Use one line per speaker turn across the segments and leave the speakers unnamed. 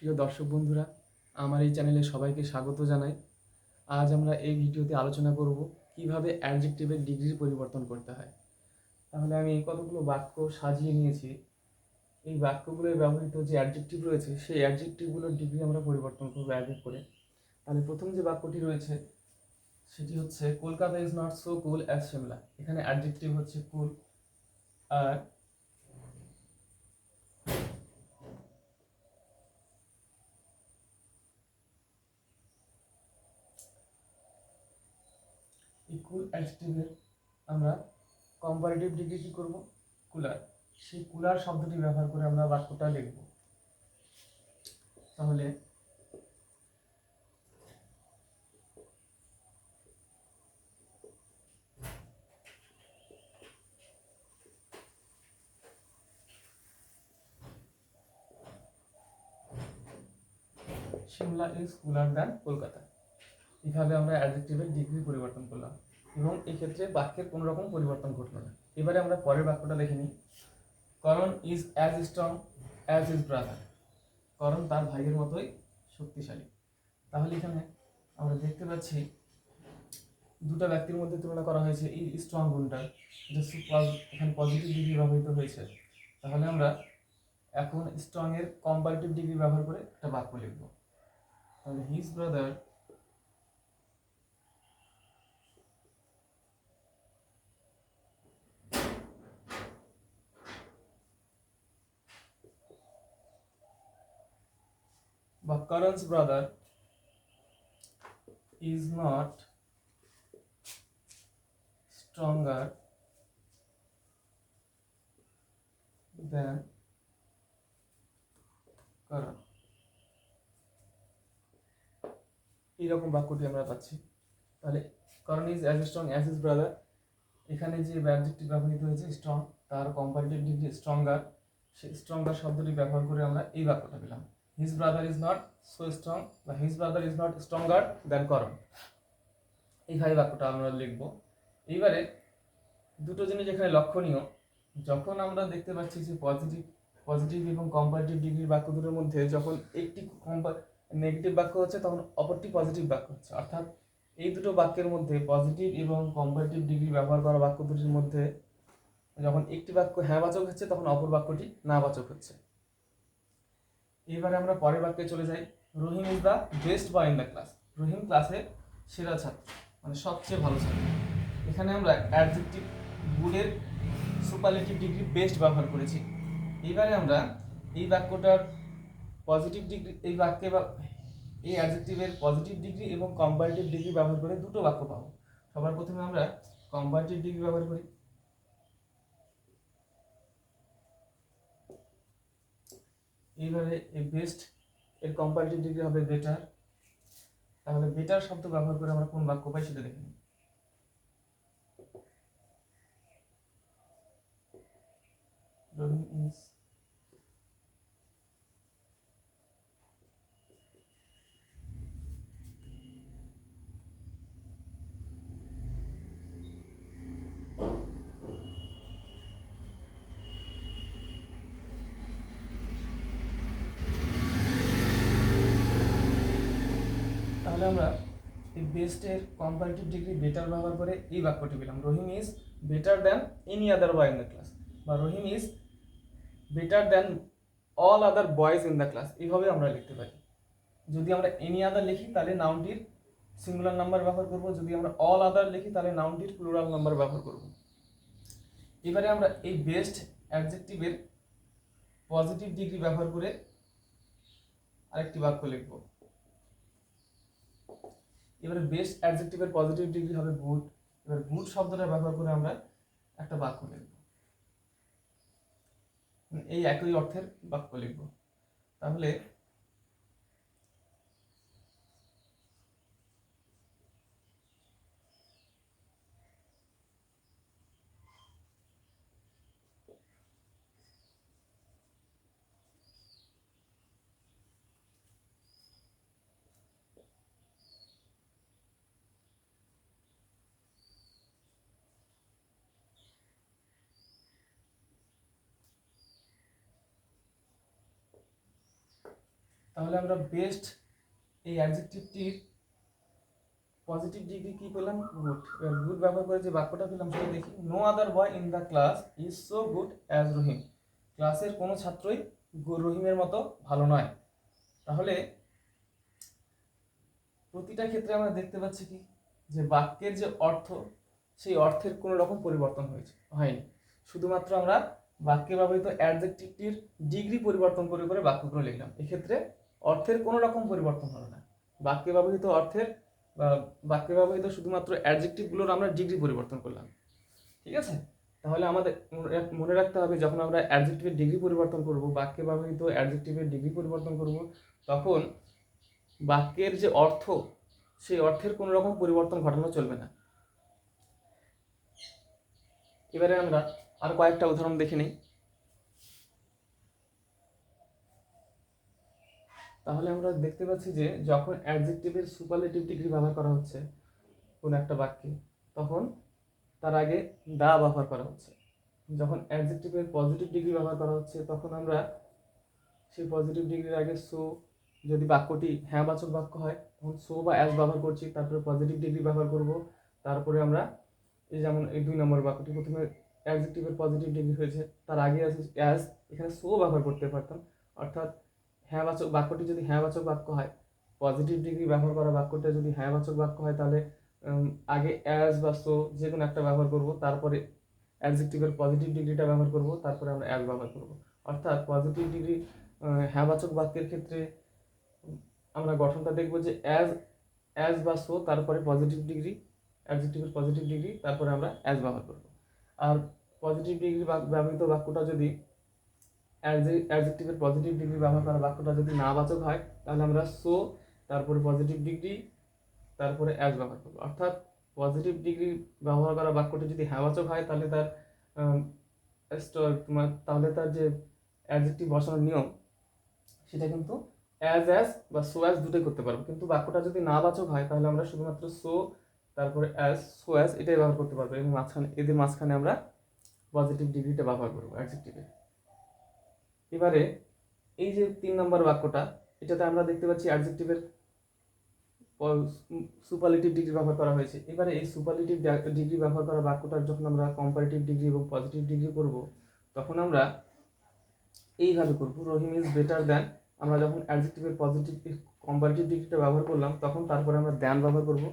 প্রিয় দর্শক বন্ধুরা, আমার এই চ্যানেলে সবাইকে স্বাগত জানাই। আজ আমরা এই ভিডিওতে আলোচনা করব কিভাবে অ্যাডজেক্টিভের ডিগ্রি পরিবর্তন করতে হয়। তাহলে আমি কতগুলো বাক্য সাজিয়ে নিয়েছি। এই বাক্যগুলোয় ব্যবহৃত যে অ্যাডজেক্টিভ রয়েছে সেই অ্যাডজেক্টিভগুলোর ডিগ্রি আমরা পরিবর্তন করবো এক এক করে। তাহলে প্রথম যে বাক্যটি রয়েছে সেটি হচ্ছে Kolkata is not so cool as Shimla. এখানে অ্যাডজেক্টিভ হচ্ছে কুল, আর এই কুল অ্যাডজেক্টিভের আমরা কম্পারেটিভ ডিগ্রি কী করবো? কুলার। সেই কুলার শব্দটি ব্যবহার করে আমরা বাক্যটা লিখব। তাহলে Shimla is cooler than Kolkata. এইভাবে আমরা অ্যাডজেক্টিভের ডিগ্রি পরিবর্তন করলাম এবং এক্ষেত্রে বাক্যের কোনো রকম পরিবর্তন ঘটল না। এবারে আমরা পরের বাক্যটা দেখে নিই। Karan is as strong as is brother. Karan তার ভাইয়ের মতোই শক্তিশালী। তাহলে এখানে আমরা দেখতে পাচ্ছি দুটো ব্যক্তির মধ্যে তুলনা করা হয়েছে এই স্ট্রং গুণটার, এখানে পজিটিভ ডিগ্রি ব্যবহৃত হয়েছে। তাহলে আমরা এখন স্ট্রং এর কম্পারেটিভ ডিগ্রি ব্যবহার করে একটা বাক্য লিখব। তাহলে হিজ ব্রাদার বা Karan's brother is not stronger than Karan. এইরকম বাক্যটি আমরা পাচ্ছি। তাহলে Karan is as strong as is brother, এখানে যে অ্যাডজেক্টিভ ব্যবহৃত হয়েছে স্ট্রং, তার কম্পারেটিভ ডিগ্রি স্ট্রঙ্গার। সেই স্ট্রঙ্গার শব্দটি ব্যবহার করে আমরা এই বাক্যটা পেলাম। His brother is not so strong বা his brother is not stronger than Karan. এইভাবে বাক্যটা আমরা লিখব। এইবারে দুটো জিনিস এখানে লক্ষণীয়। যখন আমরা দেখতে পাচ্ছি যে পজিটিভ এবং কম্পারেটিভ ডিগ্রির বাক্য দুটোর মধ্যে যখন একটি নেগেটিভ বাক্য হচ্ছে তখন অপরটি পজিটিভ বাক্য হচ্ছে, অর্থাৎ এই দুটো বাক্যের মধ্যে পজিটিভ এবং কম্পারেটিভ ডিগ্রি ব্যবহার করা বাক্য দুটির মধ্যে যখন একটি বাক্য হ্যাঁবাচক হচ্ছে তখন অপর বাক্যটি নাবাচক হচ্ছে। এবারে আমরা পরের বাক্যে চলে যাই। Rahim is the best boy in the class. Rahim ক্লাসের সেরা ছাত্র, মানে সবচেয়ে ভালো ছাত্র। এখানে আমরা অ্যাডজেক্টিভ গুডের সুপারলেটিভ ডিগ্রি বেস্ট ব্যবহার করেছি। এইবারে আমরা এই বাক্যটার পজিটিভ ডিগ্রি, এই বাক্যে বা এই অ্যাডজেক্টিভের পজিটিভ ডিগ্রি এবং কম্পারেটিভ ডিগ্রি ব্যবহার করে দুটো বাক্য পাবো। সবার প্রথমে আমরা কম্পারেটিভ ডিগ্রি ব্যবহার করি। এইবারে এই বেস্ট এর কম্পারেটিভ ডিগ্রি হবে বেটার। তাহলে বেটার শব্দ ব্যবহার করে আমরা কোন বাক্য পাই সেটা দেখে নিই। রহিম ইজ তাহলে আমরা এই বেস্টের কম্পারেটিভ ডিগ্রি বেটার ব্যবহার করে এই বাক্যটি পেলাম। Rahim is better than any other boy in the class, বা Rahim is better than all other boys in the class. এইভাবে আমরা লিখতে পারি। যদি আমরা এনি আদার লিখি তাহলে নাউনটির সিঙ্গুলার নাম্বার ব্যবহার করব, যদি আমরা অল আদার লিখি তাহলে নাউনটির প্লুরাল নাম্বার ব্যবহার করব। এবারে আমরা এই বেস্ট অ্যাডজেক্টিভের পজিটিভ ডিগ্রি ব্যবহার করে আরেকটি বাক্য লিখব। এবারে বেস্ট অ্যাডজেক্টিভের পজিটিভ ডিগ্রি হবে গুড। এবার গুড শব্দটা ব্যবহার করে আমরা একটা বাক্য লিখব, এই একই অর্থের বাক্য লিখব। তাহলে তাহলে আমরা বেস্ট এই অ্যাডজেক্টিভটির পজিটিভ ডিগ্রি কি পেলাম? গুড। এবার গুড ব্যবহার করে যে বাক্যটা পেলাম সেটা দেখি। No other boy in the class is so good as Rahim. ক্লাসের কোনো ছাত্রই রহিমের মতো ভালো নয়। তাহলে প্রতিটা ক্ষেত্রে আমরা দেখতে পাচ্ছি কি যে বাক্যের যে অর্থ সেই অর্থের কোনো রকম পরিবর্তন হয়নি। শুধুমাত্র আমরা বাক্যে ব্যবহৃত অ্যাডজেক্টিভটির ডিগ্রি পরিবর্তন করে করে বাক্যগুলো লিখলাম। এক্ষেত্রে অর্থের কোনো রকম পরিবর্তন হলো না। বাক্যে ব্যবহৃত অর্থের বা বাক্যে ব্যবহৃত শুধুমাত্র অ্যাডজেক্টিভগুলোর আমরা ডিগ্রি পরিবর্তন করলাম। ঠিক আছে? তাহলে আমাদের মনে রাখতে হবে যখন আমরা অ্যাডজেক্টিভের ডিগ্রি পরিবর্তন করব, বাক্যে ব্যবহৃত অ্যাডজেক্টিভের ডিগ্রি পরিবর্তন করব, তখন বাক্যের যে অর্থ সেই অর্থের কোনো রকম পরিবর্তন ঘটানো চলবে না। এবারে আমরা আর কয়েকটা উদাহরণ দেখে নিই। তাহলে আমরা দেখতে পাচ্ছি যে যখন অ্যাডজেক্টিভের সুপারলেটিভ ডিগ্রি ব্যবহার করা হচ্ছে কোনো একটা বাক্যে, তখন তার আগে দা ব্যবহার করা হচ্ছে। যখন অ্যাডজেক্টিভের পজিটিভ ডিগ্রি ব্যবহার করা হচ্ছে তখন আমরা সেই পজিটিভ ডিগ্রির আগে সো, যদি বাক্যটি হ্যাঁবাচক বাক্য হয় তখন সো বা অ্যাজ ব্যবহার করছি, তারপরে পজিটিভ ডিগ্রি ব্যবহার করব। তারপরে আমরা এই যেমন এই 2 নম্বর বাক্যটি প্রথমে অ্যাডজেক্টিভের পজিটিভ ডিগ্রি হয়েছে, তার আগে আছে অ্যাজ, এখানে সো ব্যবহার করতে পারতাম। অর্থাৎ হ্যাঁবাচক বাক্যটি যদি হ্যাঁবাচক বাক্য হয়, পজিটিভ ডিগ্রি ব্যবহার করা বাক্যটা যদি হ্যাঁবাচক বাক্য হয়, তাহলে আগে অ্যাজ বা সো যে কোনো একটা ব্যবহার করব, তারপরে অ্যাডজেক্টিভের পজিটিভ ডিগ্রিটা ব্যবহার করব, তারপরে আমরা অ্যাজ ব্যবহার করব। অর্থাৎ পজিটিভ ডিগ্রি হ্যাঁবাচক বাক্যের ক্ষেত্রে আমরা গঠনটা দেখব যে অ্যাজ বা সো, তারপরে পজিটিভ ডিগ্রি, অ্যাডজেক্টিভের পজিটিভ ডিগ্রি, তারপরে আমরা অ্যাজ ব্যবহার করব। আর পজিটিভ ডিগ্রি ব্যবহৃত বাক্যটা যদি অ্যাডজেক্টিভের পজিটিভ ডিগ্রি ব্যবহার করা বাক্যটা যদি নাবাচক হয়, তাহলে আমরা সো, তারপরে পজিটিভ ডিগ্রি, তারপরে অ্যাজ ব্যবহার করব। অর্থাৎ পজিটিভ ডিগ্রি ব্যবহার করা বাক্যটি যদি হ্যাঁবাচক হয় তাহলে তার যে অ্যাডজেক্টিভ বসানোর নিয়ম সেটা কিন্তু অ্যাজ বা সো অ্যাজ দুটোই করতে পারবো। কিন্তু বাক্যটা যদি নাবাচক হয় তাহলে আমরা শুধুমাত্র সো, তারপরে সো অ্যাজ এটাই ব্যবহার করতে পারবো, এবং এদের মাঝখানে আমরা পজিটিভ ডিগ্রিটা ব্যবহার করবো অ্যাডজেক্টিভে। এবারে এই যে 3 নম্বর বাক্যটা, এটাতে আমরা দেখতে পাচ্ছি অ্যাডজেক্টিভের সুপারলেটিভ ডিগ্রি ব্যবহার করা হয়েছে। এবারে এই সুপারলেটিভ ডিগ্রি ব্যবহার করা বাক্যটার যখন আমরা কম্পারেটিভ ডিগ্রি এবং পজিটিভ ডিগ্রি করব, তখন আমরা এইভাবে করব, রহিম ইজ বেটার দ্যান। আমরা যখন অ্যাডজেক্টিভের পজিটিভ কম্পারেটিভ ডিগ্রিটা ব্যবহার করলাম, তখন তারপরে আমরা দ্যান ব্যবহার করব,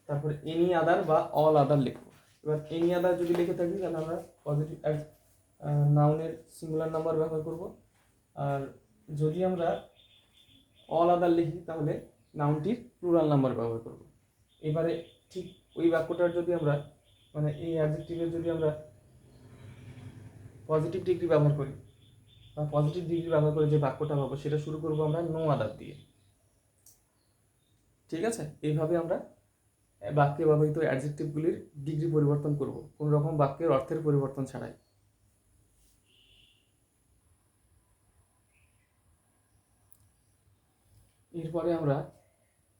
তারপরে এনি আদার বা অল আদার লিখব। এবার এনি আদার যদি লিখে থাকি তাহলে আমরা পজিটিভ নাউনের সিঙ্গুলার নাম্বার ব্যবহার করব, আর যদি আমরা অল আদার লিখি তাহলে নাউনটির প্লুরাল নাম্বার ব্যবহার করব। এবারে ঠিক ওই বাক্যটার যদি আমরা মানে এই অ্যাডজেক্টিভের যদি আমরা পজিটিভ ডিগ্রি ব্যবহার করি বা পজিটিভ ডিগ্রি ব্যবহার করে যে বাক্যটা পাবো সেটা শুরু করব আমরা নো আদার দিয়ে। ঠিক আছে? এইভাবে আমরা বাক্যে ব্যবহৃত অ্যাডজেক্টিভগুলির ডিগ্রি পরিবর্তন করব, কোনো রকম বাক্যের অর্থের পরিবর্তন ছাড়াই। এরপরে আমরা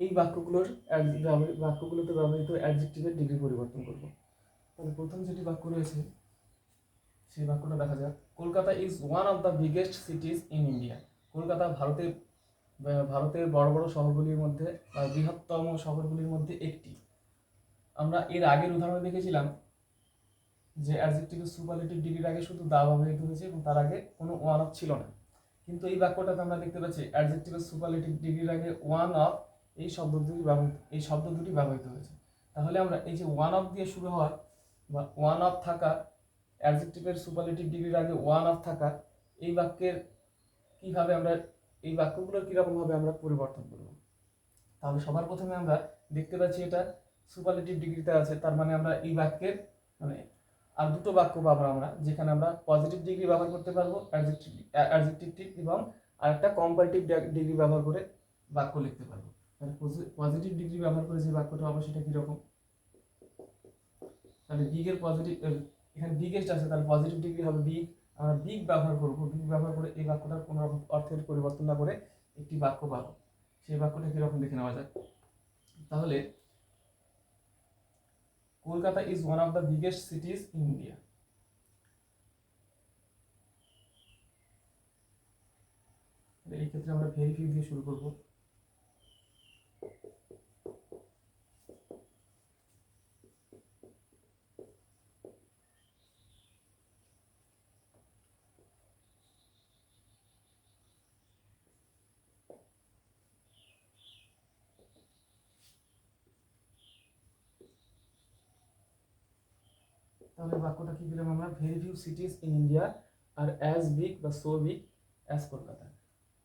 এই বাক্যগুলোতে ব্যবহৃত অ্যাডজেক্টিভের ডিগ্রি পরিবর্তন করব। তাহলে প্রথম যেটি বাক্য রয়েছে সেই বাক্যটা দেখা যাক। Kolkata is one of the biggest সিটিজ in India. Kolkata ভারতের বড় বড় শহরগুলির মধ্যে বা বৃহত্তম শহরগুলির মধ্যে একটি। আমরা এর আগের উদাহরণে দেখেছিলাম যে অ্যাডজেক্টিভের সুপারলেটিভ ডিগ্রির আগে শুধু দা ব্যবহৃত হয়েছে এবং তার আগে কোনো ওয়ান অফ ছিল না। কিন্তু এই বাক্যটাতে আমরা দেখতে পাচ্ছি অ্যাডজেক্টিভের সুপারলেটিভ ডিগ্রির আগে ওয়ান অফ এই শব্দ দুটি ব্যবহৃত হয়েছে। তাহলে আমরা এই যে ওয়ান অফ দিয়ে শুরু হওয়ার বা ওয়ান অফ থাকা, অ্যাডজেক্টিভের সুপারলেটিভ ডিগ্রির আগে ওয়ান অফ থাকা, এই বাক্যের কিভাবে আমরা এই বাক্যগুলোর কীরকমভাবে আমরা পরিবর্তন করব। তাহলে সবার প্রথমে আমরা দেখতে পাচ্ছি এটা সুপারলেটিভ ডিগ্রিতে আছে, তার মানে আমরা এই বাক্যের মানে আর দুটো বাক্য পাবো আমরা, যেখানে আমরা পজিটিভ ডিগ্রি ব্যবহার করতে পারবো অ্যাডজেক্টিভটি, এবং আরেকটা কম্পারেটিভ ডিগ্রি ব্যবহার করে বাক্য লিখতে পারবো। তাহলে পজিটিভ ডিগ্রি ব্যবহার করে যে বাক্যটা হবে সেটা কীরকম, তাহলে বিগের পজিটিভ, এখানে বিগেস্ট আছে তাহলে পজিটিভ ডিগ্রি হবে বিগ। আমরা বিগ ব্যবহার করবো, বিগ ব্যবহার করে এই বাক্যটার কোনো রকম অর্থের পরিবর্তন না করে একটি বাক্য পাবো। সেই বাক্যটা কীরকম দেখে নেওয়া যায়। তাহলে Kolkata is one of the biggest সিটিজ in India. এই ক্ষেত্রে আমরা ভেরি ফিউ দিয়ে শুরু করব। তাহলে বাক্যটা কি পেলাম আমরা, very few cities in India are as big বা সো বিগ অ্যাজ কলকাতা।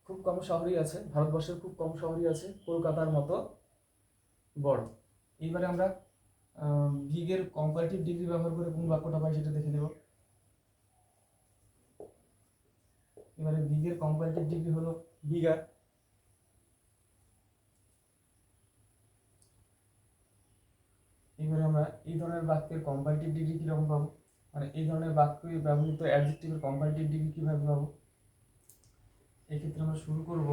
খুব কম শহরই আছে, ভারতবর্ষের খুব কম শহরই আছে কলকাতার মতো বড়। এইবারে আমরা বিগের কম্পারেটিভ ডিগ্রি ব্যবহার করে কোন বাক্যটা পাই সেটা দেখে নেব। এবারে বিগের কম্পারেটিভ ডিগ্রি হলো বিগার। এবারে আমরা এই ধরনের বাক্যের কম্পারেটিভ ডিগ্রি কিরকম পাবো, মানে এই ধরনের বাক্যে ব্যবহৃত অ্যাডজেক্টিভের কম্পারেটিভ ডিগ্রি কিভাবে পাবো। এক্ষেত্রে আমরা শুরু করব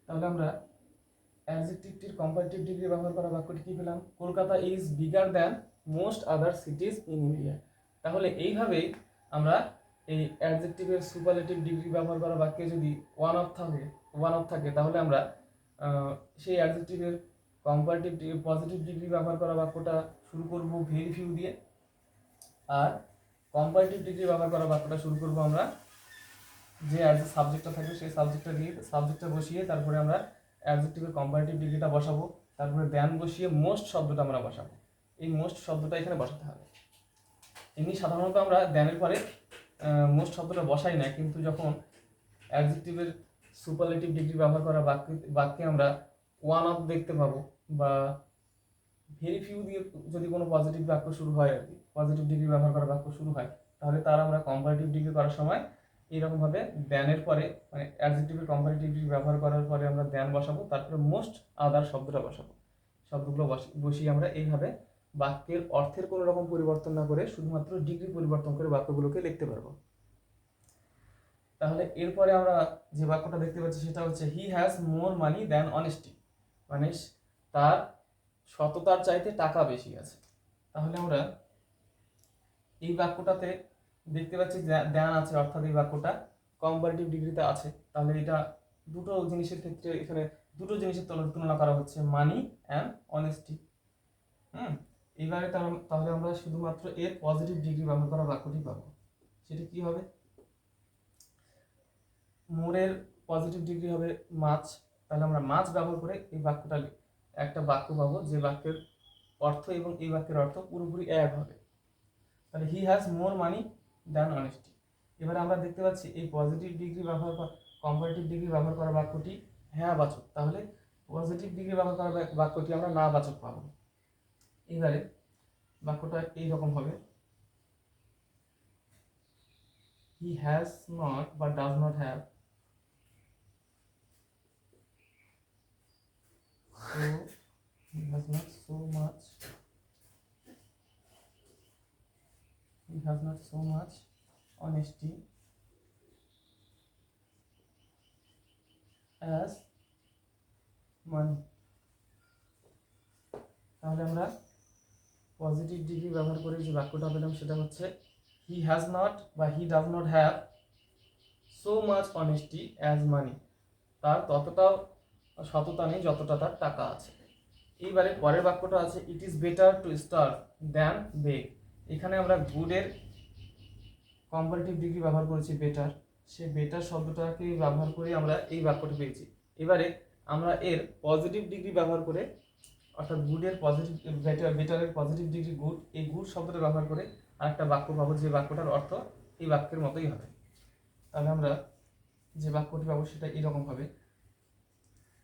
তাহলে আমরা অ্যাডজেক্টিভটির কম্পারেটিভ ডিগ্রি ব্যবহার করা বাক্যটি কি পেলাম, Kolkata is bigger than most other সিটিজ in India. তাহলে এইভাবেই আমরা এই অ্যাডজেক্টিভের সুপারলেটিভ ডিগ্রি ব্যবহার করা বাক্যে যদি ওয়ান অফ থাকে তাহলে আমরা সেই অ্যাডজেক্টিভের কম্পারেটিভ পজিটিভ ডিগ্রি ব্যবহার করা বাক্যটা শুরু করব ভেরি ফিউ দিয়ে, আর কম্পারেটিভ ডিগ্রি ব্যবহার করা বাক্যটা শুরু করব আমরা যে সাবজেক্টটা থাকবে সেই সাবজেক্টটা দিয়ে সাবজেক্টটা বসিয়ে তারপরে আমরা অ্যাডজেক্টিভের কম্পারেটিভ ডিগ্রিটা বসাবো, তারপরে দ্যান বসিয়ে মোস্ট শব্দটা আমরা বসাবো। এই মোস্ট শব্দটা এখানে বসাতে হবে। এমনি সাধারণত আমরা দ্যানের পরে মোস্ট শব্দটা বসাই না, কিন্তু যখন অ্যাডজেক্টিভের সুপারলেটিভ ডিগ্রি ব্যবহার করা বাক্যে আমরা ওয়ান অফ দেখতে পাবো, বা ভেরি ফিউ দিয়ে যদি কোনো পজিটিভ বাক্য শুরু হয় আর কি, পজিটিভ ডিগ্রি ব্যবহার করা বাক্য শুরু হয়, তাহলে তার আমরা কম্পারেটিভ ডিগ্রি করার সময় এইরকমভাবে দ্যানের পরে, মানে অ্যাডজেক্টিভের কম্পারেটিভ ডিগ্রি ব্যবহার করার পরে আমরা দ্যান বসাবো, তারপরে মোস্ট আদার শব্দটা বসাবো। শব্দগুলো বসিয়ে আমরা এইভাবে বাক্যের অর্থের কোনো রকম পরিবর্তন না করে শুধুমাত্র ডিগ্রি পরিবর্তন করে বাক্যগুলোকে লিখতে পারবো। তাহলে এরপরে আমরা যে বাক্যটা দেখতে পাচ্ছি সেটা হচ্ছে he has more money than honesty, মানে তার সততার চাইতে টাকা বেশি আছে। তাহলে আমরা এই বাক্যটাতে দেখতে পাচ্ছি দ্যান আছে, অর্থাৎ এই বাক্যটা কম্পারেটিভ ডিগ্রিতে আছে। তাহলে এটা দুটো জিনিসের ক্ষেত্রে এখানে দুটো জিনিসের তুলনা করা হচ্ছে, মানি অ্যান্ড অনেস্টি। এইবারে তাহলে আমরা শুধুমাত্র এর পজিটিভ ডিগ্রি ব্যবহার করা বাক্যটি পাবো। সেটা কি হবে, মোরের পজিটিভ ডিগ্রি হবে মাছ। তাহলে আমরা মাছ ব্যবহার করে এই বাক্যটা একটা বাক্য পাবো যে বাক্যের অর্থ এবং এই বাক্যের অর্থ পুরোপুরি এক হবে। তাহলে he has more money than honesty. এবারে আমরা দেখতে পাচ্ছি এই পজিটিভ ডিগ্রি ব্যবহার করা, কম্পারেটিভ ডিগ্রি ব্যবহার করা বাক্যটি হ্যাঁ বাচক, তাহলে পজিটিভ ডিগ্রি ব্যবহার করা বাক্যটি আমরা না বাচক পাবো। এবারে বাক্যটা এইরকম হবে, হি হ্যাজ নট বা does not have, so he has not so much, he has not so much honesty as money। তাহলে আমরা পজিটিভ ডিগ্রি ব্যবহার করে যে বাক্যটা পেলাম সেটা হচ্ছে হি হ্যাজ নট বা he does not have so much honesty as money, তার ততটাও সততা নেই যতটা তার টাকা আছে। এইবারে পরের বাক্যটা আছে it is better to starve than beg. এখানে আমরা গুডের কম্পারেটিভ ডিগ্রি ব্যবহার করেছি বেটার, সে বেটার শব্দটাকে ব্যবহার করে আমরা এই বাক্যটা পেয়েছি। এবারে আমরা এর পজিটিভ ডিগ্রি ব্যবহার করে, অর্থাৎ গুডের পজিটিভ বেটারের পজিটিভ ডিগ্রি গুড, এই গুড শব্দটা ব্যবহার করে আরেকটা বাক্য পাবো যে বাক্যটার অর্থ এই বাক্যের মতোই হবে। তাহলে আমরা যে বাক্যটি পাবো সেটা এরকম হবে,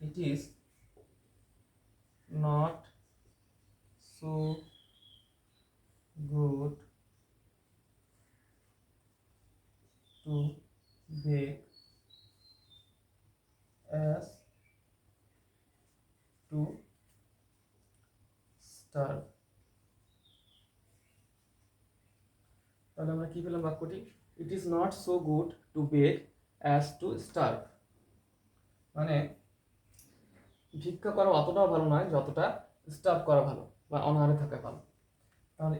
it is not so good to bake as to starve. তাহলে আমরা কি পেলাম বাক্যটি? It is not so good to beg as to starve, মানে ভিক্ষা করা অতটাও ভালো নয় যতটা স্টার্ভ করা ভালো বা অনাহারে থাকা ভালো। তাহলে